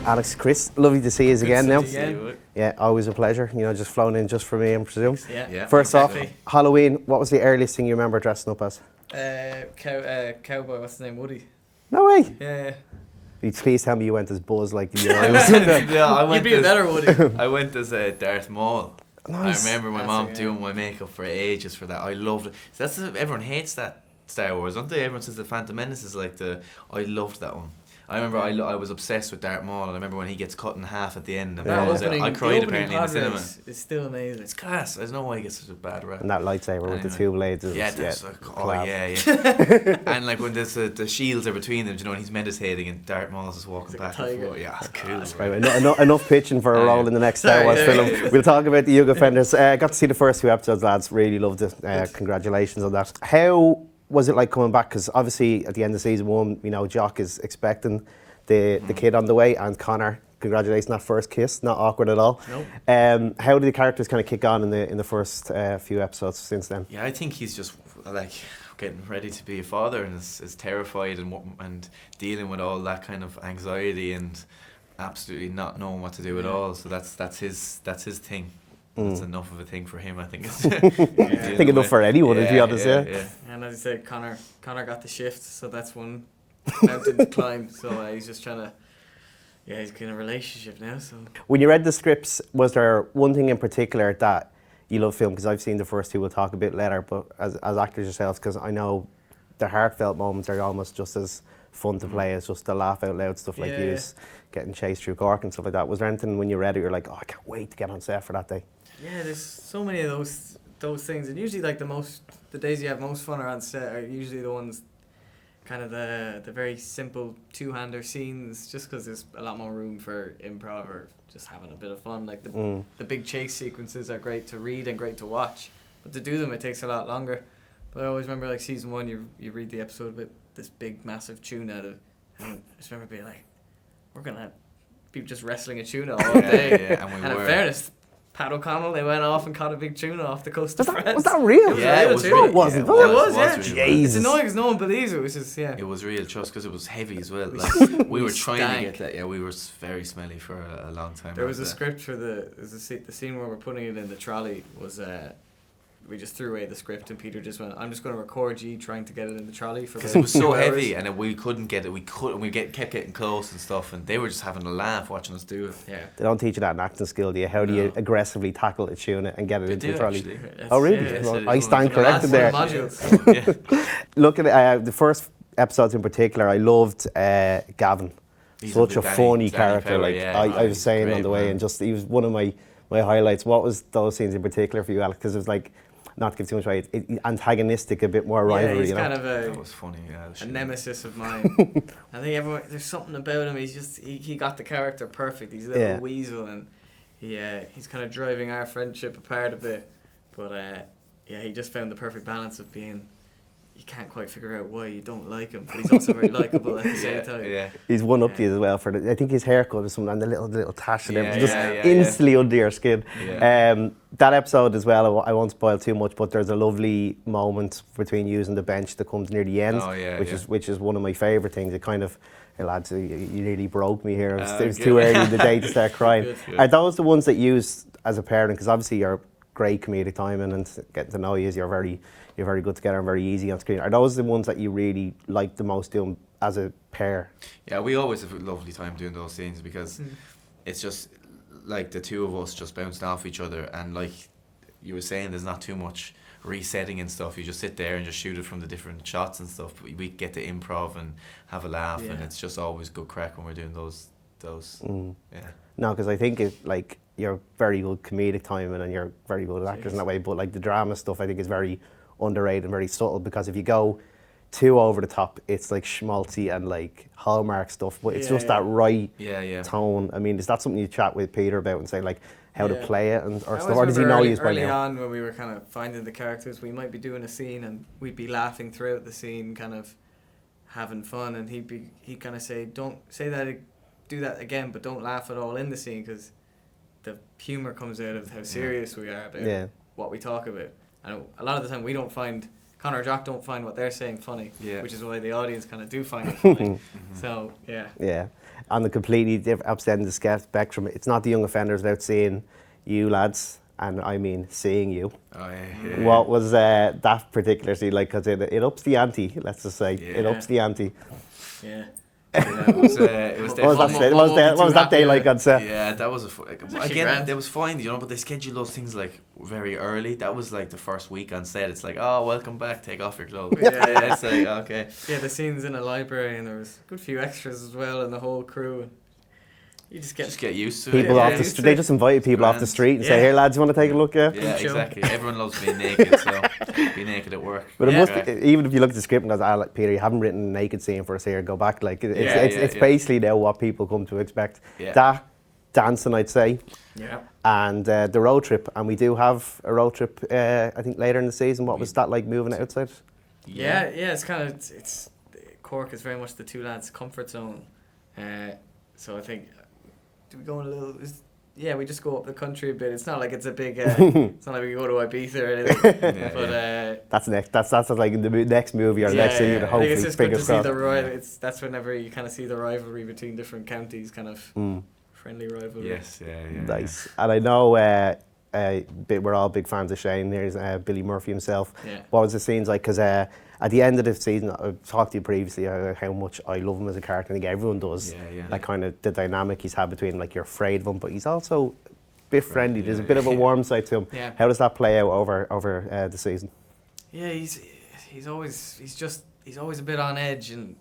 Alex, Chris, lovely to see you again now. Again. Yeah, always a pleasure. You know, just flown in just for me, I presume. Yeah. First exactly. off, Halloween, what was the earliest thing you remember dressing up as? Cowboy, what's the name? Woody. No way. Yeah. You please tell me you went as Buzz like the You'd be a better Woody. I went as Darth Maul. Nice. I remember my mom doing my makeup for ages for that. I loved it. So everyone hates that Star Wars, don't they? Everyone says the Phantom Menace is like I loved that one. I remember I was obsessed with Darth Maul, and I remember when he gets cut in half at the end. And I cried apparently in the cinema. It's still amazing. It's class. I don't know why he gets such a bad rap. And that lightsaber with the two blades. And like when there's the shields are between them, you know, and he's meditating, and Darth Maul's just walking back and forth. Yeah, it's cool. Right, enough pitching for a role in the next Star Wars film. We'll talk about the young offenders. Got to see the first 2 episodes, lads. Really loved it. Congratulations on that. How was it like coming back? Because obviously at the end of season 1, you know, Jock is expecting the kid on the way, and Conor, congratulations, that first kiss, not awkward at all. Nope. How did the characters kind of kick on in the first few episodes since then? Yeah, I think he's just like getting ready to be a father, and is terrified and dealing with all that kind of anxiety and absolutely not knowing what to do at all. So that's his thing. That's enough of a thing for him, I think. I think enough for anyone, to be honest. Yeah. And as I said, Conor got the shift, so that's one mountain to climb. So he's just trying to. Yeah, he's in a relationship now. So when you read the scripts, was there one thing in particular that you love film? Because I've seen the first 2. We'll talk a bit later. But as actors yourselves, because I know the heartfelt moments are almost just as fun to play as just the laugh out loud stuff like you getting chased through Cork and stuff like that. Was there anything when you read it you're like, oh, I can't wait to get on set for that day? Yeah, there's so many of those things, and usually like the days you have most fun are on set are usually the ones, kind of the very simple two-hander scenes, just because there's a lot more room for improv or just having a bit of fun. Like the big chase sequences are great to read and great to watch, but to do them it takes a lot longer. But I always remember like season 1, you read the episode with this big massive tuna, and I just remember being like, we're gonna be just wrestling a tuna all day. And in fairness, Pat O'Connell, they went off and caught a big tuna off the coast of France. Was that real? It was real. It wasn't. It was. Jesus. It's annoying because no one believes it. It was just, It was real, just because it was heavy as well. Like, we were trying to get that. Yeah, we were very smelly for a long time. There was a script for the scene where we're putting it in the trolley was... we just threw away the script, and Peter just went, I'm just going to record you trying to get it in the trolley. Because it was so heavy, and we couldn't get it. Kept getting close and stuff, and they were just having a laugh watching us do it. Yeah. They don't teach you that in acting skill, do you? How do you aggressively tackle a tuna and get it into the trolley? Oh, really? Yeah, I stand corrected there. Look at the first episodes in particular, I loved Gavin. Such a funny character. I was saying on the way, and just he was one of my highlights. What was those scenes in particular for you, Alex? Because it was like, not to give too much away, antagonistic, a bit more rivalry. He's you know? kind of that was funny. A nemesis of mine. I think there's something about him. He's just he got the character perfect. He's a little weasel, and he's kind of driving our friendship apart a bit. But he just found the perfect balance of being. You can't quite figure out why you don't like him, but he's also very likeable at the same time. Yeah. He's one up to you as well for I think his haircut is something, and the little tash and everything, just instantly under your skin. Yeah. That episode as well, I won't spoil too much, but there's a lovely moment between you and the bench that comes near the end, which is one of my favourite things. It kind of, hey lads, you nearly broke me here. It was too early in the day to start crying. Good. Are those the ones that you use as a parent? Because obviously you're great comedic timing, and getting to know you, you're very good together and very easy on screen. Are those the ones that you really like the most doing as a pair? Yeah, we always have a lovely time doing those scenes because it's just like the two of us just bouncing off each other, and like you were saying, there's not too much resetting and stuff. You just sit there and just shoot it from the different shots and stuff. But we get to improv and have a laugh, and it's just always good crack when we're doing those. No, because I think you're very good comedic timing and you're very good actors in that way, but like the drama stuff I think is very underrated and very subtle, because if you go too over the top, it's like schmaltzy and like Hallmark stuff, but it's just that right tone. I mean, is that something you chat with Peter about and say like how to play it or stuff, or does he know you by now? Early on when we were kind of finding the characters, we might be doing a scene and we'd be laughing throughout the scene, kind of having fun, and he'd kind of say, don't say that, do that again, but don't laugh at all in the scene, because the humour comes out of how serious we are about what we talk about. And a lot of the time we don't find Conor or Jock don't find what they're saying funny, Yeah. which is why the audience kind of do find it funny. So, yeah. Yeah. On the completely opposite end of the spectrum, it's not the young offenders without seeing you lads, and I mean seeing you. Oh, yeah. What was that particular scene like? Because it ups the ante, let's just say. It ups the ante. Yeah. It was definitely... What was that day like on set? Yeah, that was again. grand. It was fine, you know, but they schedule those things like very early. That was like the first week on set. It's like, oh, welcome back. Take off your clothes. Yeah, it's like okay. Yeah, the scenes in a library, and there was a good few extras as well, and the whole crew. And you just get used to people it. off the street. They just invited people off the street and say, "Here, lads, you want to take a look?" Yeah, exactly. Everyone loves being naked, so be naked at work. But it must, even if you look at the script and goes, like Peter, you haven't written a naked scene for us here. Go back, like it's basically now what people come to expect. Yeah. That dancing, I'd say. Yeah. And the road trip, and we do have a road trip. I think later in the season. What was that like moving outside? Yeah. It's kind of it's Cork is very much the two lads' comfort zone. So I think. Do we go in a little? We just go up the country a bit. It's not like it's a big. It's not like we go to Ibiza or anything. But that's next. That's like in the next movie or next season. Hopefully, I think it's just good to see the rival. That's whenever you kind of see the rivalry between different counties, kind of friendly rivalry. Yes, nice. And I know we're all big fans of Shane. There's Billy Murphy himself. Yeah. What was the scenes like? Because at the end of the season, I've talked to you previously how much I love him as a character. I think everyone does. Like kind of the dynamic he's had between like you're afraid of him, but he's also a bit friendly. There's a bit of a warm side to him. Yeah. How does that play out over the season? Yeah, he's always a bit on edge, and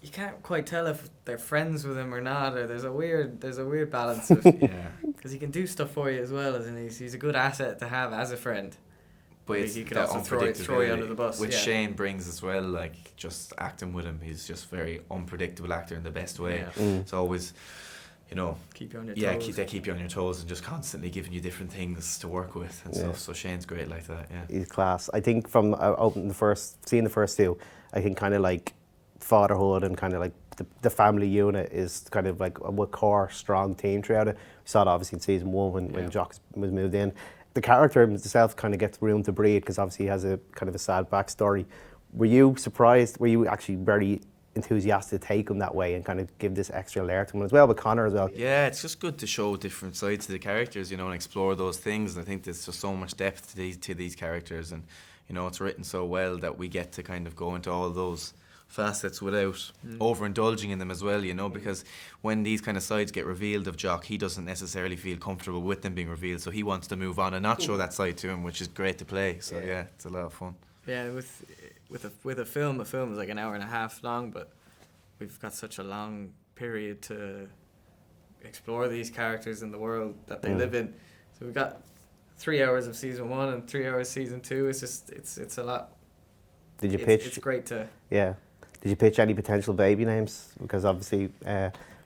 you can't quite tell if they're friends with him or not. Or there's a weird balance of because he can do stuff for you as well, and he's a good asset to have as a friend. But he could also throw you under the bus. Which Shane brings as well, like just acting with him. He's just very unpredictable actor in the best way. Yeah. It's always, you know, keep you on your toes. They keep you on your toes and just constantly giving you different things to work with and stuff. So Shane's great like that. Yeah, he's class. I think from seeing the first two, I think kind of like fatherhood and kind of like the family unit is kind of like a core strong team throughout it. We saw it obviously in season 1 when Jock was moved in. The character himself kind of gets room to breathe because obviously he has a kind of a sad backstory. Were you surprised? Were you actually very enthusiastic to take him that way and kind of give this extra layer to him as well, with Conor as well? Yeah, it's just good to show different sides to the characters, you know, and explore those things. And I think there's just so much depth to these characters, and you know, it's written so well that we get to kind of go into all those facets without overindulging in them as well, you know, because when these kind of sides get revealed of Jock, he doesn't necessarily feel comfortable with them being revealed, so he wants to move on and not show that side to him, which is great to play. So yeah, it's a lot of fun. Yeah, with a film is like an hour and a half long, but we've got such a long period to explore these characters in the world that they live in. So we've got 3 hours of season 1 and 3 hours season 2. It's just it's a lot. Did you pitch? It's great to. Yeah. Did you pitch any potential baby names? Because obviously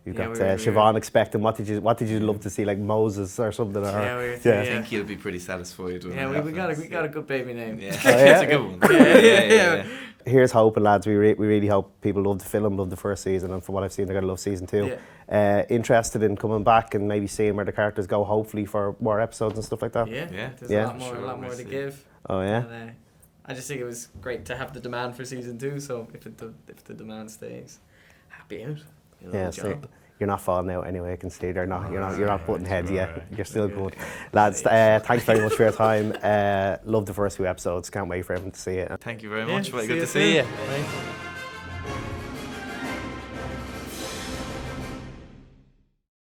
we've got Siobhan expecting. What did you love to see, like Moses or something? I think he'll be pretty satisfied. We got a good baby name. Yeah, it's a good one. Yeah. Here's hoping, lads. We really hope people love the film, love the first season, and from what I've seen, they're gonna love season 2. Yeah. Interested in coming back and maybe seeing where the characters go, hopefully for more episodes and stuff like that. Yeah. There's a lot more to give. Oh yeah. And, I just think it was great to have the demand for season 2. So if the demand stays, happy out. So you're not falling out anyway. I can see you're not butting heads yet. You're still good, lads. Thanks very much for your time. Love the first few episodes. Can't wait for everyone to see it. Thank you very much. Good to see you.